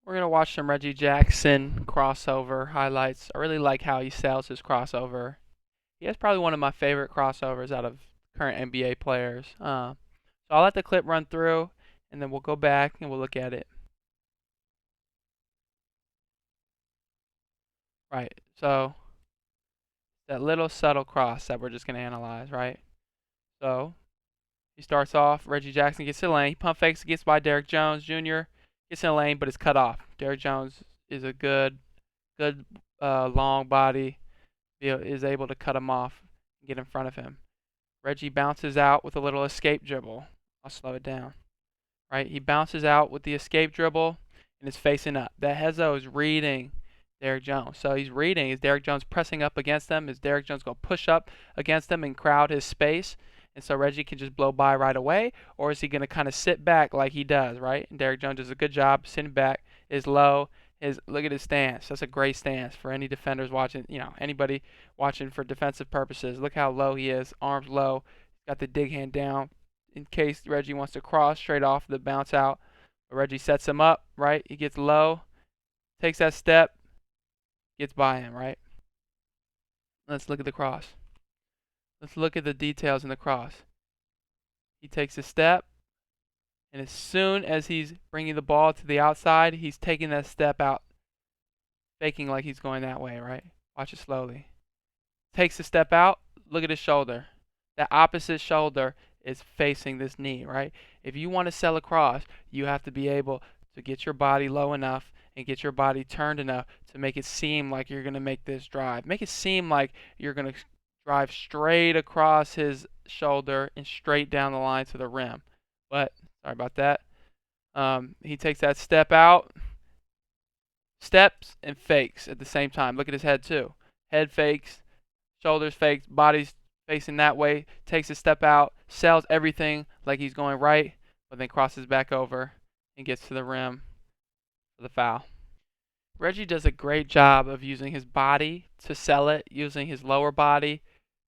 We're going to watch some Reggie Jackson crossover highlights. I really like how he sells his crossover. He has probably one of my favorite crossovers out of current NBA players. So I'll let the clip run through, and then we'll go back and we'll look at it. Right. So that little subtle cross that we're just going to analyze, right? So he starts off. Reggie Jackson gets in the lane. He pump fakes, gets by Derrick Jones Jr. Gets in the lane, but it's cut off. Derrick Jones is a good long body. Is able to cut him off and get in front of him. Reggie bounces out with a little escape dribble. I'll slow it down. Right? He bounces out with the escape dribble and is facing up. That Hezzo is reading Derrick Jones. So he's reading. Is Derrick Jones pressing up against them? Is Derrick Jones going to push up against them and crowd his space? And so Reggie can just blow by right away? Or is he going to kind of sit back like he does, right? And Derrick Jones does a good job sitting back, is low. Look at his stance. That's a great stance for any defenders watching, anybody watching for defensive purposes. Look how low he is, arms low. Got the dig hand down in case Reggie wants to cross straight off the bounce out. But Reggie sets him up, right? He gets low, takes that step, gets by him, right? Let's look at the cross. Let's look at the details in the cross. He takes a step, and as soon as he's bringing the ball to the outside, he's taking that step out, faking like he's going that way, right? Watch it slowly. Takes a step out, look at his shoulder. That opposite shoulder is facing this knee, right? If you want to sell across, you have to be able to get your body low enough and get your body turned enough to make it seem like you're going to make this drive. Make it seem like you're going to drive straight across his shoulder and straight down the line to the rim. But, sorry about that. He takes that step out, steps, and fakes at the same time. Look at his head, too. Head fakes, shoulders fakes, body's facing that way, takes a step out, sells everything like he's going right, but then crosses back over and gets to the rim for the foul. Reggie does a great job of using his body to sell it, using his lower body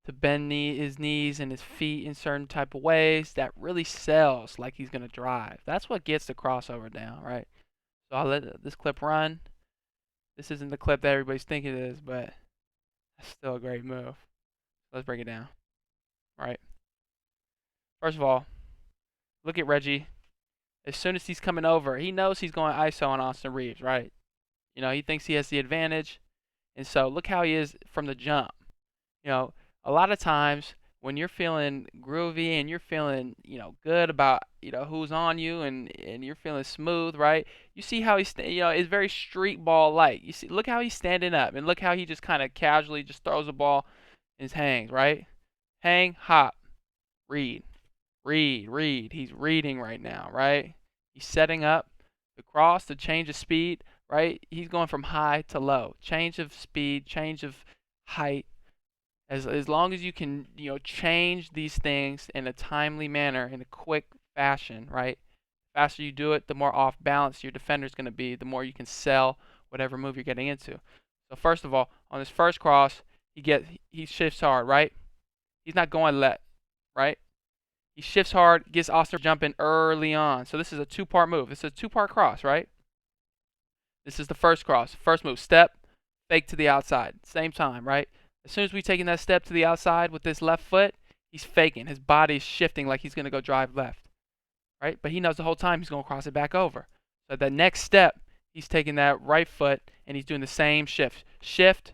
to bend his knees and his feet in certain type of ways that really sells like he's going to drive. That's what gets the crossover down, right? So I'll let this clip run. This isn't the clip that everybody's thinking it is, but that's still a great move. Let's break it down. All right. First of all, look at Reggie. As soon as he's coming over, he knows he's going ISO on Austin Reeves, right? He thinks he has the advantage. And so look how he is from the jump. A lot of times when you're feeling groovy and you're feeling, good about, who's on you and you're feeling smooth, right? You see how he's, it's very street ball like. You see, look how he's standing up and look how he just kind of casually just throws the ball and hangs, right? Hang, hop, read, read. He's reading right now, right? He's setting up the cross, the change of speed, right? He's going from high to low. Change of speed, change of height. As long as you can, change these things in a timely manner, in a quick fashion, right? The faster you do it, the more off balance your defender's going to be, the more you can sell whatever move you're getting into. So first of all, on this first cross, he shifts hard, right? He's not going left, right? He shifts hard, gets Austin jumping early on. So this is a two-part move. This is a two-part cross, right? This is the first cross. First move, step, fake to the outside. Same time, right? As soon as we taking that step to the outside with this left foot, he's faking. His body's shifting like he's going to go drive left, right? But he knows the whole time he's going to cross it back over. So the next step, he's taking that right foot and he's doing the same shift. Shift,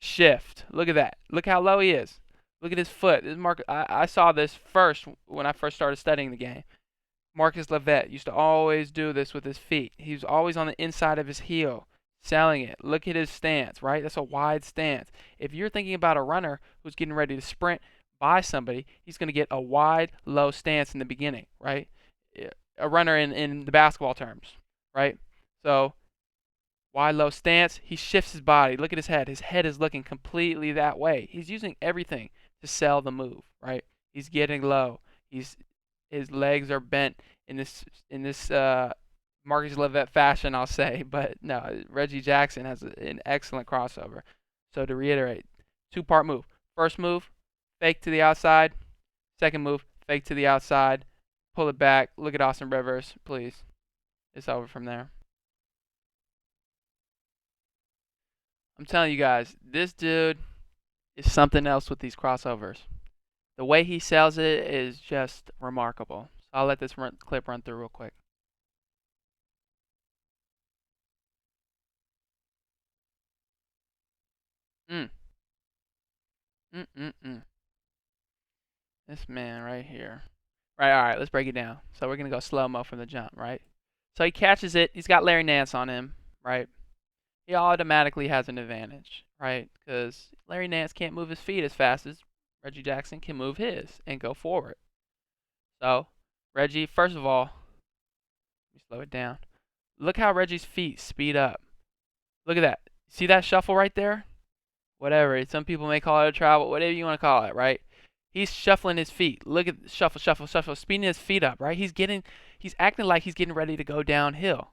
shift. Look at that. Look how low he is. Look at his foot. I saw this first when I first started studying the game. Marcus Levet used to always do this with his feet. He was always on the inside of his heel, selling it. Look at his stance, right? That's a wide stance. If you're thinking about a runner who's getting ready to sprint by somebody, he's going to get a wide, low stance in the beginning, right? A runner in the basketball terms, right? So, wide, low stance. He shifts his body. Look at his head. His head is looking completely that way. He's using everything to sell the move, right? He's getting low. His legs are bent in this Marcus Levet fashion, I'll say. But no, Reggie Jackson has an excellent crossover. So to reiterate, two-part move. First move, fake to the outside. Second move, fake to the outside. Pull it back. Look at Austin Rivers, please. It's over from there. I'm telling you guys, this dude is something else with these crossovers. The way he sells it is just remarkable. So I'll let this clip run through real quick. Mm. Mm. This man right here. Right, all right, let's break it down. So we're going to go slow-mo from the jump, right? So he catches it. He's got Larry Nance on him, right? He automatically has an advantage, right? Because Larry Nance can't move his feet as fast as Reggie Jackson can move his and go forward. So, Reggie, first of all, let me slow it down. Look how Reggie's feet speed up. Look at that. See that shuffle right there? Whatever. Some people may call it a travel, whatever you want to call it, right? He's shuffling his feet. Look at shuffle, shuffle, shuffle, speeding his feet up, right? He's acting like he's getting ready to go downhill.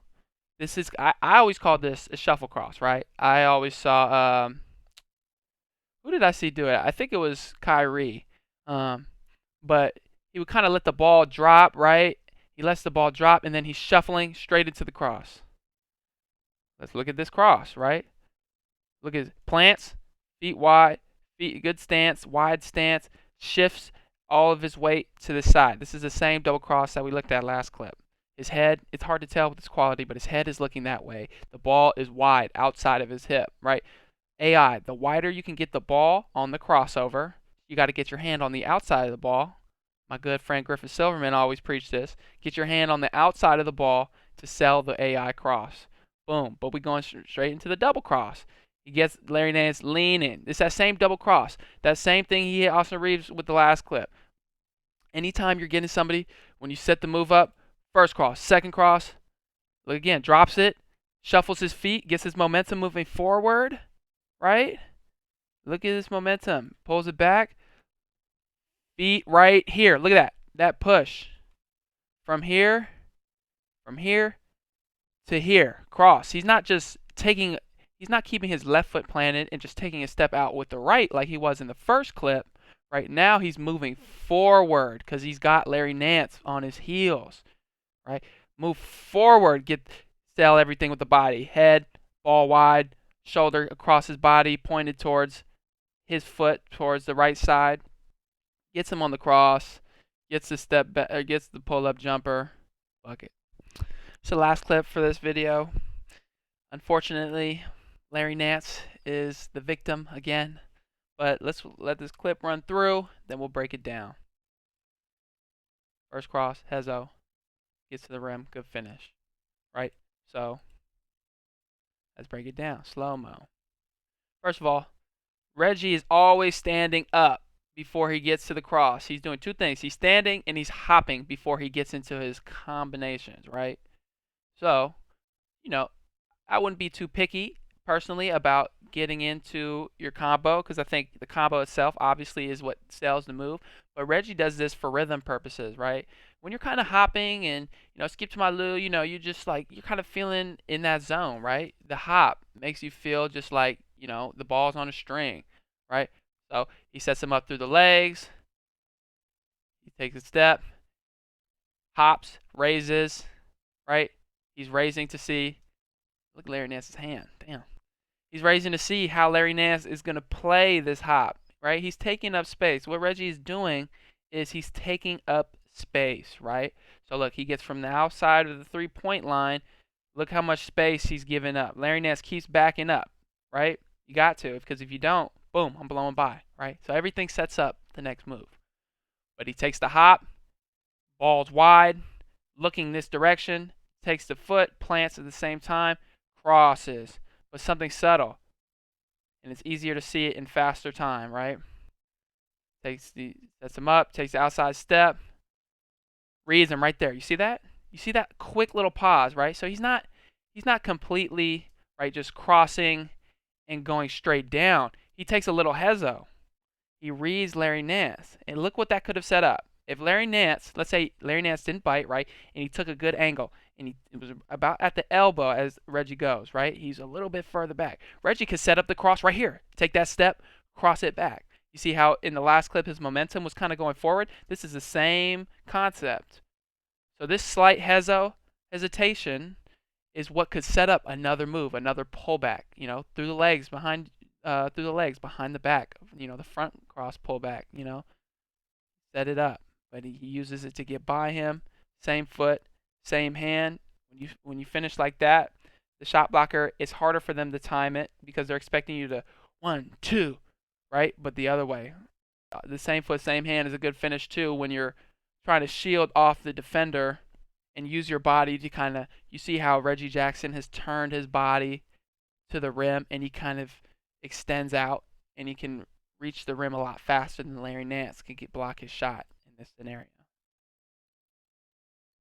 I always called this a shuffle cross, right? I always saw who did I see do it? I think it was Kyrie. Um, but he would kind of let the ball drop, right? He lets the ball drop and then he's shuffling straight into the cross. Let's look at this cross, right? Look at his plants, feet wide, feet good stance, wide stance, shifts all of his weight to the side. This is the same double cross that we looked at last clip. His head, it's hard to tell with this quality, but his head is looking that way. The ball is wide outside of his hip, right? AI, the wider you can get the ball on the crossover, you got to get your hand on the outside of the ball. My good friend Griffith Silverman always preached this. Get your hand on the outside of the ball to sell the AI cross. Boom. But we going straight into the double cross. He gets Larry Nance leaning. It's that same double cross. That same thing he hit Austin Reeves with the last clip. Anytime you're getting somebody, when you set the move up, first cross, second cross, look again, drops it, shuffles his feet, gets his momentum moving forward, right? Look at this momentum. Pulls it back. Feet right here. Look at that. That push. From here to here. Cross. He's not keeping his left foot planted and just taking a step out with the right like he was in the first clip. Right now he's moving forward because he's got Larry Nance on his heels. Right? Move forward, sell everything with the body. Head, ball wide, shoulder across his body, pointed towards his foot, towards the right side. Gets him on the cross, gets the step back, gets the pull-up jumper. Fuck it. It's the last clip for this video. Unfortunately, Larry Nance is the victim again. But let's let this clip run through, then we'll break it down. First cross, Hezzo gets to the rim, good finish. Right? So, let's break it down. Slow-mo. First of all, Reggie is always standing up before he gets to the cross. He's doing two things. He's standing and he's hopping before he gets into his combinations, right? So, I wouldn't be too picky personally about getting into your combo because I think the combo itself obviously is what sells the move. But Reggie does this for rhythm purposes, right? When you're kind of hopping and skip to my loo, you just like you're kind of feeling in that zone, right? The hop makes you feel just like the ball's on a string, right? So he sets him up through the legs. He takes a step, hops, raises, right? He's raising to see. Look at Larry Nance's hand. Damn. He's raising to see how Larry Nance is going to play this hop, right? He's taking up space. What Reggie is doing is he's taking up space, right? So look, he gets from the outside of the three-point line. Look how much space he's giving up. Larry Nance keeps backing up, right? You got to, because if you don't, boom, I'm blowing by, right? So everything sets up the next move. But he takes the hop, ball's wide, looking this direction, takes the foot, plants at the same time, crosses, but something subtle. And it's easier to see it in faster time, right? Sets him up, takes the outside step, reads him right there. You see that? You see that quick little pause, right? So he's not completely, right, just crossing and going straight down. He takes a little hezzo. He reads Larry Nance. And look what that could have set up. If Larry Nance, let's say Larry Nance didn't bite, right, and he took a good angle, and it was about at the elbow as Reggie goes, right? He's a little bit further back. Reggie could set up the cross right here. Take that step, cross it back. You see how in the last clip his momentum was kind of going forward? This is the same concept. So this slight hesitation is what could set up another move, another pullback, through the legs behind the back, the front cross pullback, set it up. But he uses it to get by him. Same foot, same hand. When you finish like that, the shot blocker, it's harder for them to time it because they're expecting you to 1, 2, right? But the other way, the same foot, same hand is a good finish too when you're trying to shield off the defender and use your body to kind of, you see how Reggie Jackson has turned his body to the rim and he kind of extends out and he can reach the rim a lot faster than Larry Nance can block his shot in this scenario.